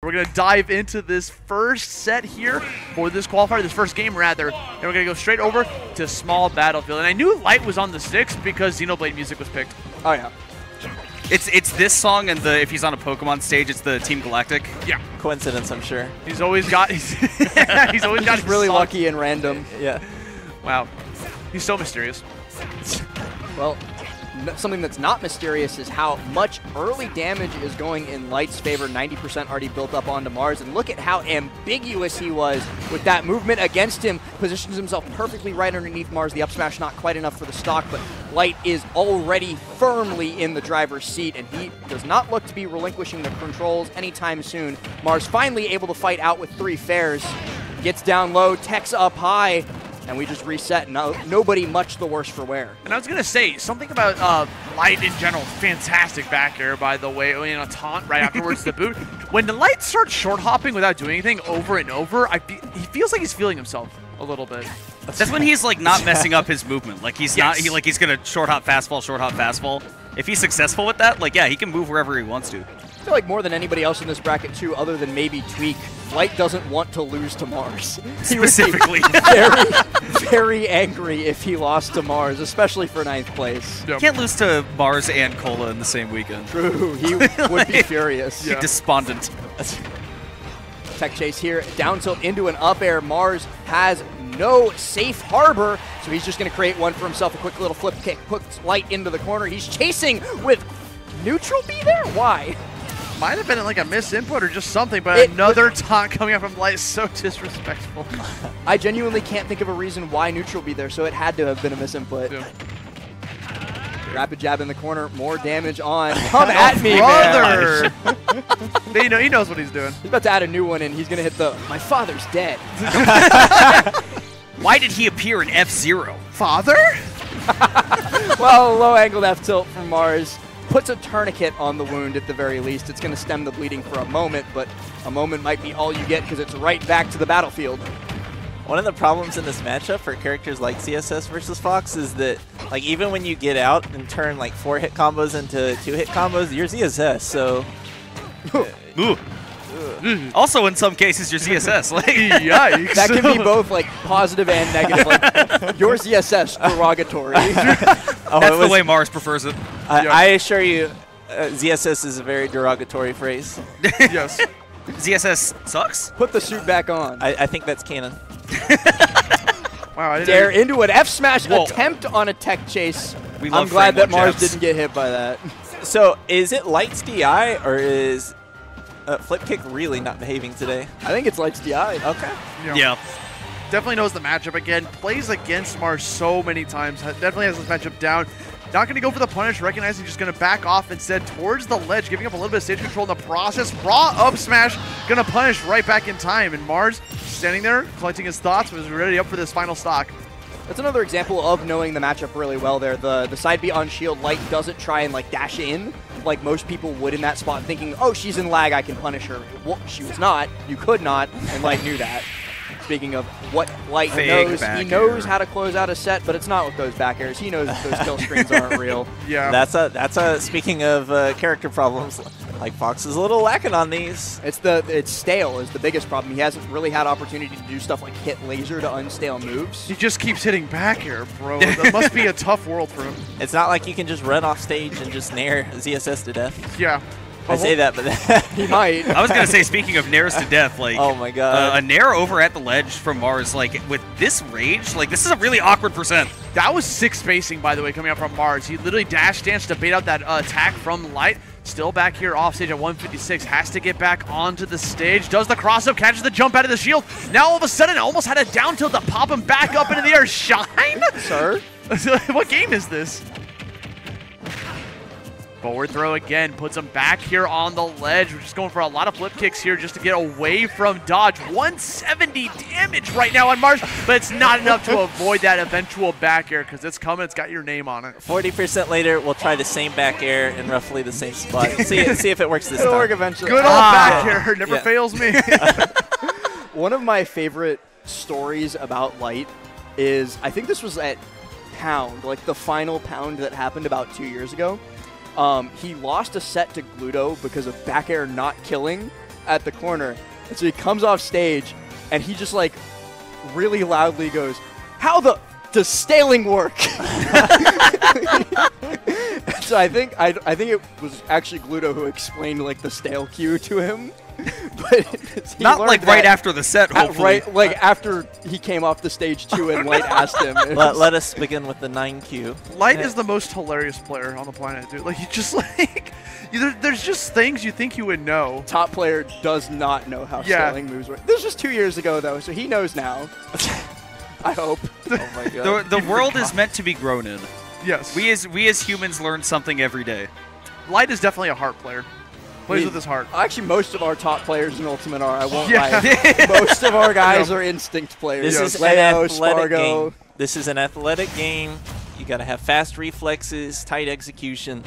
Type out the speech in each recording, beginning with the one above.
We're going to dive into this first set here for this qualifier, this first game rather, and we're going to go straight over to Small Battlefield. And I knew Light was on the sticks because Xenoblade music was picked. Oh, yeah. It's this song, and if he's on a Pokemon stage, it's the Team Galactic. Yeah. Coincidence, I'm sure. He's always got he's always got his really song. lucky and random. Yeah. Wow. He's so mysterious. Well, something that's not mysterious is how much early damage is going in Light's favor. 90% already built up onto Mars, and look at how ambiguous he was with that movement against him. Positions himself perfectly right underneath Mars. The up smash not quite enough for the stock, but Light is already firmly in the driver's seat, and he does not look to be relinquishing the controls anytime soon. Mars finally able to fight out with 3 fairs. Gets down low, techs up high, and we just reset. Nobody much the worse for wear. And I was going to say, something about Light in general, fantastic back air, by the way, in a taunt right afterwards the boot. When the Light starts short hopping without doing anything over and over, he feels like he's feeling himself a little bit. That's when he's like not messing up his movement. Like he's not, he's going to short hop fastball, short hop fastball. If he's successful with that, like, yeah, he can move wherever he wants to. I feel like more than anybody else in this bracket, too, other than maybe Tweek, Light doesn't want to lose to Mars. Specifically. He would be very, very angry if he lost to Mars, especially for 9th place. You can't lose to Mars and Kola in the same weekend. True. He would be furious. Yeah. Despondent. Tech chase here, down tilt into an up air. Mars has no safe harbor, so he's just going to create one for himself. A quick little flip kick, puts Light into the corner. He's chasing with neutral B there? Why? Might have been like a misinput or just something, but another taunt coming up from Light is so disrespectful. I genuinely can't think of a reason why neutral be there, so it had to have been a misinput. Yeah. Rapid jab in the corner, more damage on. Come at me, brother! Man. He knows what he's doing. He's about to add a new one, and he's going to hit the, my father's dead. Why did he appear in F-Zero? Father? Well, low angled F tilt from Mars. Puts a tourniquet on the wound at the very least. It's going to stem the bleeding for a moment, but a moment might be all you get because it's right back to the battlefield. One of the problems in this matchup for characters like CSS versus Fox is that, like, even when you get out and turn like 4-hit combos into 2-hit combos, you're ZSS. So, also in some cases you're ZSS. Like, yikes. That can be both like positive and negative. Like, your ZSS derogatory. That's the way Mars prefers it. I assure you, ZSS is a very derogatory phrase. Yes. ZSS sucks? Put the suit back on. I think that's canon. Wow, I didn't Dare into an F smash attempt on a tech chase. I'm glad that Mars didn't get hit by that. So is it Light's DI or is Flip Kick really not behaving today? I think it's Light's DI. Okay. Yeah. Definitely knows the matchup again. Plays against Mars so many times. Definitely has this matchup down. Not going to go for the punish, recognizing just going to back off instead towards the ledge, giving up a little bit of stage control in the process. Raw up smash, going to punish right back in time. And Mars standing there, collecting his thoughts, was ready up for this final stock. That's another example of knowing the matchup really well there. The side B on shield, Light doesn't try and like dash in like most people would in that spot, thinking, oh, she's in lag, I can punish her. Well, she was not. You could not, and Light knew that. Speaking of what Light knows, he knows how to close out a set, but it's not with those back airs. He knows that those kill screens aren't real. Yeah. That's a speaking of character problems, like Fox is a little lacking on these. It's stale is the biggest problem. He hasn't really had opportunity to do stuff like hit laser to unstale moves. He just keeps hitting back air, bro. That must be a tough world for him. It's not like you can just run off stage and just nair ZSS to death. Yeah. I say that, but he might. I was going to say, speaking of nairs to death, like, oh my god, a nair over at the ledge from Mars, like, with this rage, like, this is a really awkward percent. That was 6 spacing, by the way, coming out from Mars. He literally dash danced to bait out that attack from Light. Still back here off stage at 156. Has to get back onto the stage. Does the cross-up, catches the jump out of the shield. Now all of a sudden, almost had a down tilt to pop him back up into the air. Shine? Sir? What game is this? Forward throw again, puts him back here on the ledge. We're just going for a lot of flip kicks here just to get away from dodge. 170 damage right now on Mars, but it's not enough to avoid that eventual back air because it's coming. It's got your name on it. 40% later, we'll try the same back air in roughly the same spot. See if it works this time. It'll work eventually. Good old back air. Never fails me. One of my favorite stories about Light is, I think this was at Pound, like the final Pound that happened about 2 years ago. He lost a set to Gluto because of back air not killing, at the corner. And so he comes off stage, and he just like really loudly goes, "How the does staling work?" So I think it was actually Gluto who explained like the stale cue to him. But Not like right after the set, hopefully. Right, like after he came off the stage too, and Light asked him. Let us begin with the 9Q. Light is the most hilarious player on the planet, dude. Like, you just like, there's just things you think you would know. Top player does not know how staling moves work. This was just 2 years ago though, so he knows now. I hope. Oh my god. The world is meant to be grown in. Yes. We as humans learn something every day. Light is definitely a heart player. Plays with his heart. Actually, most of our top players in Ultimate are. I won't Yeah. lie. Most of our guys are instinct players. This is Leo, an athletic Spargo. game. This is an athletic game. You gotta have fast reflexes, tight execution.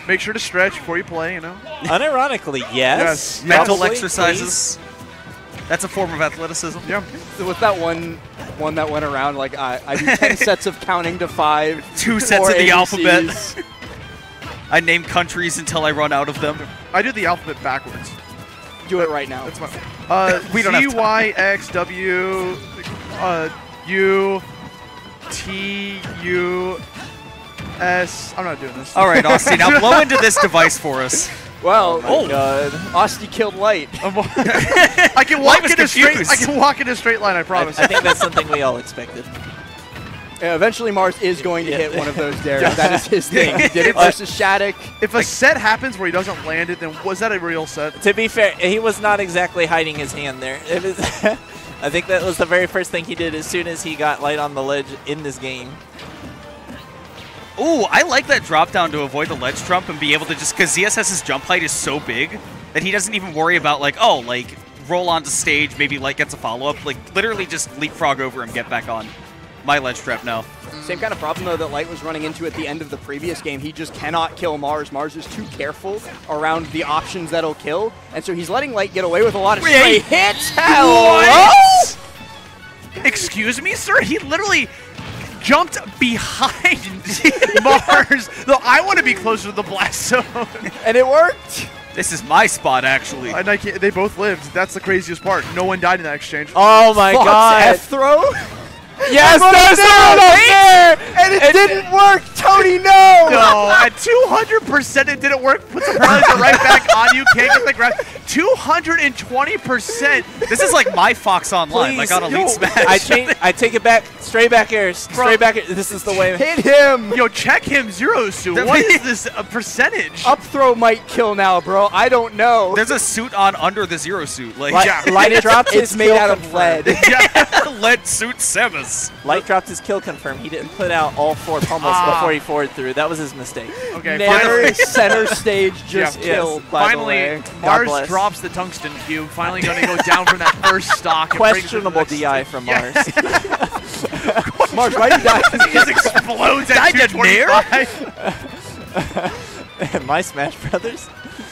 Make sure to stretch before you play, you know? Unironically, yes. Yes. Mental Probably, exercises. That's a form of athleticism. Yeah. So with that one that went around, like I do 10 sets of counting to 5. 2 sets 4 of the ABCs. alphabet. I name countries until I run out of them. I do the alphabet backwards. Do it right now. That's my. We don't have C, time. Y, X, W, U, T, U, S. I'm not doing this. All right, Austin, now blow into this device for us. Well, Oh my god. Austin killed Light. I can walk was in a straight. confused. I can walk in a straight line. I promise. I think that's something we all expected. Eventually, Mars is going to hit one of those dares. That is his thing. He did it versus Shadic. If a set happens where he doesn't land it, then was that a real set? To be fair, he was not exactly hiding his hand there. It was I think that was the very first thing he did as soon as he got Light on the ledge in this game. Ooh, I like that drop down to avoid the ledge jump and be able to just, because ZSS's jump height is so big that he doesn't even worry about like, oh, like roll onto stage, maybe Light gets a follow-up. Like literally just leapfrog over him, get back on. My ledge trap now. Same kind of problem, though, that Light was running into at the end of the previous game. He just cannot kill Mars. Mars is too careful around the options that'll kill, and so he's letting Light get away with a lot of straight hits. What? Excuse me, sir? He literally jumped behind Mars. Though I want to be closer to the blast zone. And it worked. This is my spot, actually. And they both lived. That's the craziest part. No one died in that exchange. Oh my Fox god. F-throw. Yes, there's there! And it didn't work. Tony, no. No, at 200% it didn't work. Puts the paralyzer right back on you. Can't get the grab. 220%. This is like my Fox Online. Please, I got Elite Smash. I take it back. Straight back air. Straight back air. This is the way. Hit him. Yo, check him, Zero Suit. What is this percentage? Up throw might kill now, bro. I don't know. There's a suit on under the Zero Suit. Like, Light dropped his It's made kill out of confirmed. lead. lead suit Samus. Light dropped his kill confirm. He didn't put out all 4 pummels before he forward through. That was his mistake. Okay, Never center stage just Yeah. killed, by finally, the way. Mars bless. drops the tungsten cube. Finally going to go down from that first stock. and brings it to the Questionable next DI stage. from Yeah. Mars. Mars, why you die? He just explodes at Died to 225. My Smash Brothers?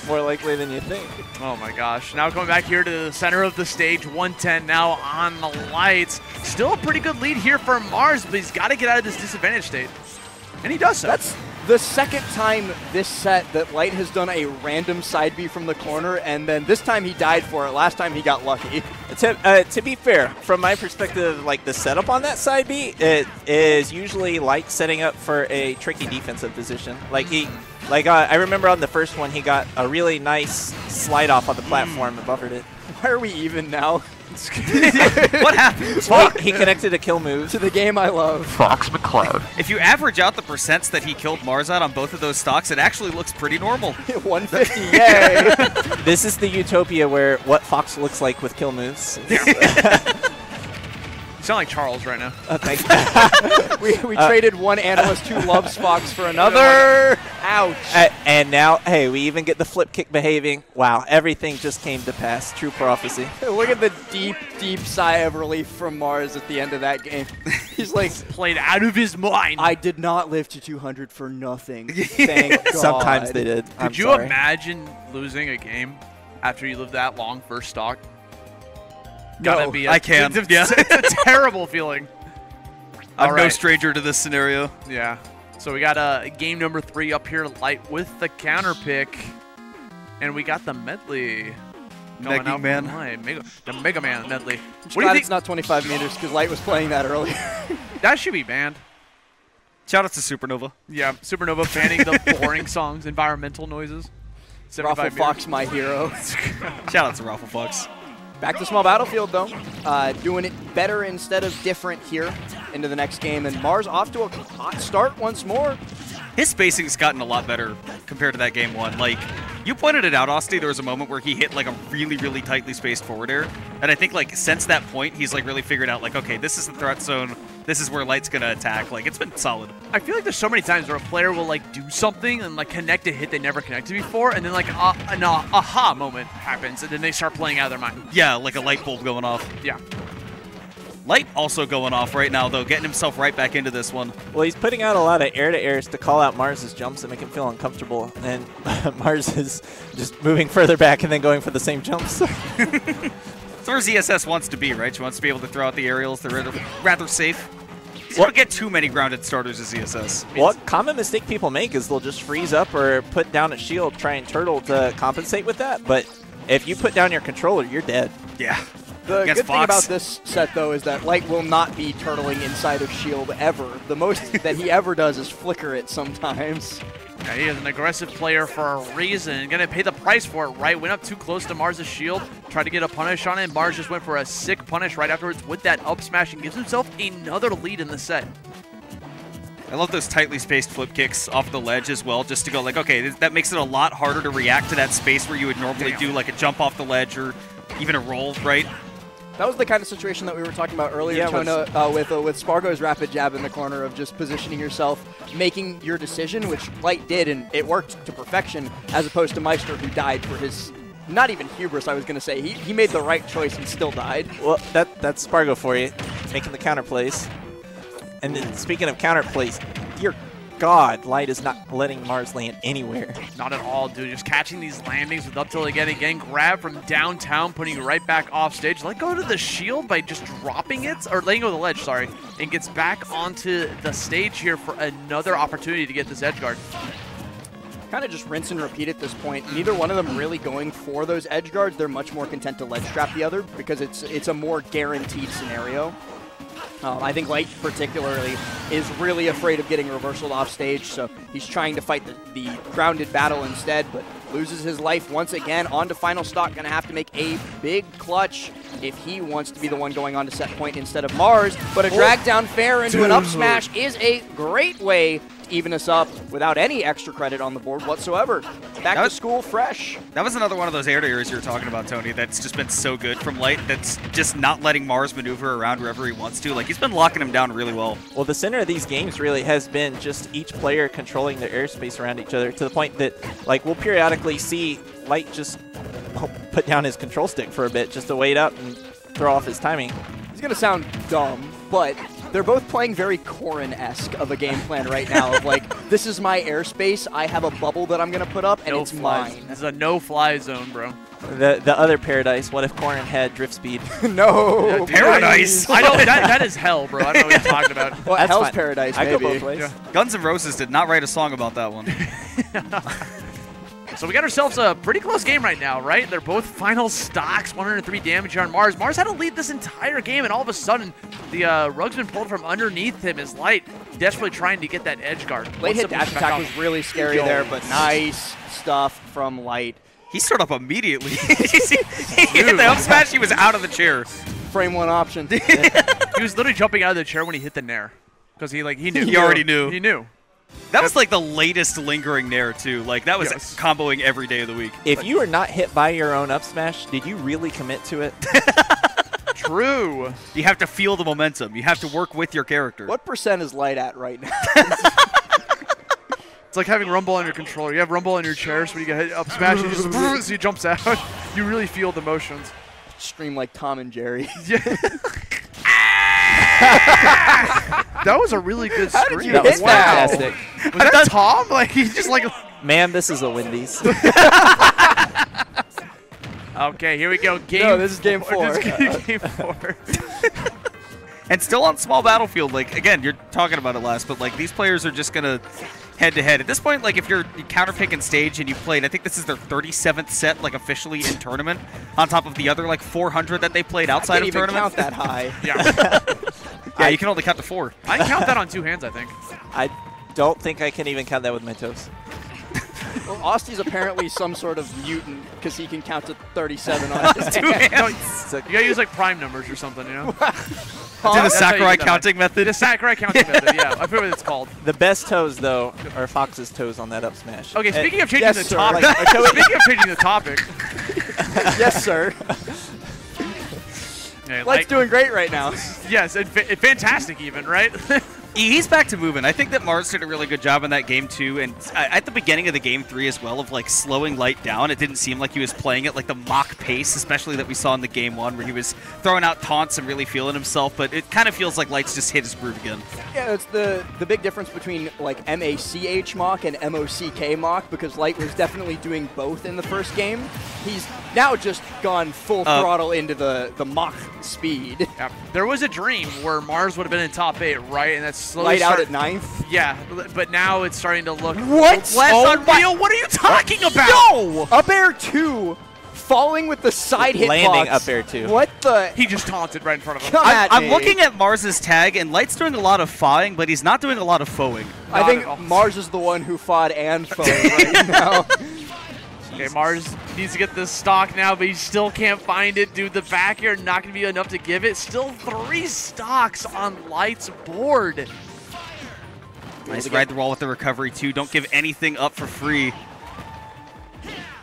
More likely than you think. Oh my gosh. Now coming back here to the center of the stage, 110 now on the lights. Still a pretty good lead here for Mars, but he's got to get out of this disadvantage state. And he does so. That's the second time this set that Light has done a random side B from the corner, and then this time he died for it. Last time he got lucky. To be fair, from my perspective, like the setup on that side B, it is usually Light setting up for a tricky defensive position. Like I remember on the first one, he got a really nice slide off on the platform and buffered it. Why are we even now? What happened? He connected a kill move. To the game I love. Fox McCloud. If you average out the percents that he killed Mars at on both of those stocks, it actually looks pretty normal. 150, yay! This is the utopia where what Fox looks like with kill moves. You sound like Charles right now. Thank you. we traded one analyst who loves Fox for another. Ouch. And now, hey, we even get the flip kick behaving. Wow, everything just came to pass. True prophecy. Look at the deep, deep sigh of relief from Mars at the end of that game. He's like, Played out of his mind. I did not live to 200 for nothing. Thank God. Sometimes they did. Could you imagine losing a game after you lived that long first stock? Gotta No, be I can. It's, Yeah. it's a terrible feeling. I'm All no right. stranger to this scenario. Yeah. So we got game number 3 up here, Light with the counter pick. And we got the medley. going Negging out Man. from Light. The Mega Man medley. I'm What do you glad think? it's not 25 meters because Light was playing that earlier. That should be banned. Shout out to Supernova. Yeah, Supernova banning the boring songs, environmental noises. 75 Raffle meters. Fox, my hero. Shout out to Raffle Fox. Back to small battlefield, though. Doing it better instead of different here into the next game. And Mars off to a hot start once more. His spacing's gotten a lot better compared to that game one. Like, you pointed it out, Austin. There was a moment where he hit like a really, really tightly spaced forward air. And I think like since that point, he's like really figured out like, okay, this is the threat zone. This is where Light's gonna attack. Like, it's been solid. I feel like there's so many times where a player will like do something and like connect a hit they never connected before, and then like an aha moment happens, and then they start playing out of their mind. Yeah, like a light bulb going off. Yeah. Light also going off right now, though, getting himself right back into this one. Well, he's putting out a lot of air-to-airs to call out Mars's jumps and make him feel uncomfortable. And Mars is just moving further back and then going for the same jumps. That's where ZSS wants to be, right? She wants to be able to throw out the aerials. They're rather safe. You don't get too many grounded starters as ZSS. What common mistake people make is they'll just freeze up or put down a shield, try and turtle to compensate with that. But if you put down your controller, you're dead. Yeah. The Against good thing Fox. about this set, though, is that Light will not be turtling inside of shield ever. The most that he ever does is flicker it sometimes. Yeah, he is an aggressive player for a reason. Gonna pay the price for it, right? Went up too close to Mars' shield, tried to get a punish on it, and Mars just went for a sick punish right afterwards with that up smash and gives himself another lead in the set. I love those tightly spaced flip kicks off the ledge as well, just to go like, okay, that makes it a lot harder to react to that space where you would normally do like a jump off the ledge or even a roll, right? That was the kind of situation that we were talking about earlier, Yeah, Tona, with Spargo's rapid jab in the corner of just positioning yourself, making your decision, which Light did, and it worked to perfection, as opposed to Maister, who died for his, not even hubris, I was going to say. He made the right choice and still died. Well, that's Spargo for you, making the counter plays. And then speaking of counter plays, dear God, Light is not letting Mars land anywhere. Not at all, dude. Just catching these landings with up tilt again, grab from downtown, putting it right back off stage. Let go to the shield by just dropping it, or letting go of the ledge, sorry, and gets back onto the stage here for another opportunity to get this edge guard. Kind of just rinse and repeat at this point. Neither one of them really going for those edge guards. They're much more content to ledge trap the other because it's a more guaranteed scenario. I think Light particularly is really afraid of getting reversaled off stage, so he's trying to fight the grounded battle instead, but loses his life once again. On to final stock, going to have to make a big clutch if he wants to be the one going on to set point instead of Mars, but a drag down fair into an up smash is a great way to even us up without any extra credit on the board whatsoever. Back to school fresh. That was another one of those air to airs you were talking about, Tony, that's just been so good from Light, that's just not letting Mars maneuver around wherever he wants to. Like, he's been locking him down really well. Well, the center of these games really has been just each player controlling their airspace around each other to the point that, like, we'll periodically see Light just put down his control stick for a bit just to wait up and throw off his timing. It's going to sound dumb, but they're both playing very Corrin-esque of a game plan right now of like, this is my airspace, I have a bubble that I'm going to put up, and it's mine. This is a no-fly zone, bro. The other Paradise, what if Corrin had drift speed? No! Paradise! I know, that is hell, bro. I don't know what you're talking about. Well, That's Hell's fine. Paradise, I maybe. go both ways. Yeah. Guns N' Roses did not write a song about that one. So we got ourselves a pretty close game right now, right? They're both final stocks, 103 damage here on Mars. Mars had to lead this entire game, and all of a sudden, the rug's been pulled from underneath him as Light desperately trying to get that edge guard. Late Wants hit to dash push back attack off. was really scary there, but nice stuff from Light. He stood up immediately. He hit the up smash, he was out of the chair. Frame one option. He was literally jumping out of the chair when he hit the nair. Because he knew. He already knew. He knew. That was like the latest lingering nair, too. Like, that was Yes. comboing every day of the week. If you are not hit by your own up smash, did you really commit to it? True. You have to feel the momentum. You have to work with your character. What percent is Light at right now? It's like having Rumble on your controller. You have Rumble on your chair, so when you get hit up smash, he just so he jumps out. You really feel the motions. Stream like Tom and Jerry. Yeah. That was a really good How did scream. you That hit was that? fantastic. Was that Tom? Like, he's just like... Man, this is a Wendy's. Okay, here we go. Game No, this is game four. This is game 4. And still on small battlefield, like, again, you're talking about it last, but, like, these players are just going to head-to-head. At this point, like, if you're counterpicking stage and you played, I think this is their 37th set, like, officially in tournament, on top of the other, like, 400 that they played outside of tournament. I can't even count that high. Yeah, you can only count to 4. I can count that on 2 hands, I think. I don't think I can even count that with my toes. Well, Austy's apparently some sort of mutant because he can count to 37 on his 2 hand. hands. You gotta use like prime numbers or something, you know? Do the That's how you Sakurai do that. counting method. The Sakurai counting method, yeah. I forget what it's called. The best toes, though, are Fox's toes on that up smash. Okay, speaking of changing yes, the sir. topic. Like, Speaking of changing the topic. Yes, sir. Okay, Light's doing great right now. Yes, and fantastic even, right? He's back to moving. I think that Mars did a really good job in that game 2, and at the beginning of the game 3 as well, of like slowing Light down. It didn't seem like he was playing at like the mock pace, especially that we saw in the game 1, where he was throwing out taunts and really feeling himself. But it kind of feels like Light's just hit his groove again. Yeah, it's the big difference between like MACH mock and MOCK mock, because Light was definitely doing both in the first game. He's now just gone full throttle into the mock speed. Yeah. There was a dream where Mars would have been in top 8, right? And that's slowly Light out at 9th. Yeah, but now it's starting to look What? less Oh unreal. What are you talking about? No! Up air 2, falling with the side hitbox. Landing up air 2. What the? He just taunted right in front of him. Come at I'm me. looking at Mars's tag, and Light's doing a lot of fawing, but he's not doing a lot of foeing. I Not think at all. Mars is the one who fought and fought right now. Okay, Mars needs to get this stock now, but he still can't find it. Dude, the back air not going to be enough to give it. Still 3 stocks on Light's board. Nice ride the wall with the recovery, too. Don't give anything up for free.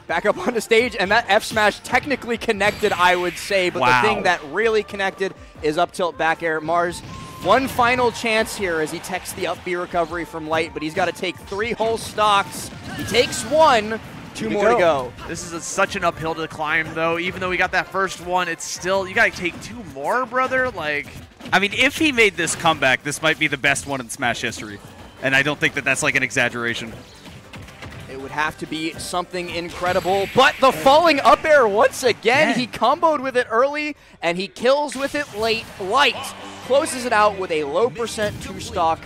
Back up on the stage, and that F smash technically connected, I would say, but Wow. the thing that really connected is up tilt back air. Mars, one final chance here as he techs the up B recovery from Light, but he's got to take 3 whole stocks. He takes 1, 2 more to go. This is such an uphill to climb, though. Even though we got that first one, it's still, you got to take 2 more, brother. Like, I mean, if he made this comeback, this might be the best one in Smash history. And I don't think that that's like an exaggeration. It would have to be something incredible, but the falling up air once again. He comboed with it early, and he kills with it late. Light closes it out with a low percent 2 stock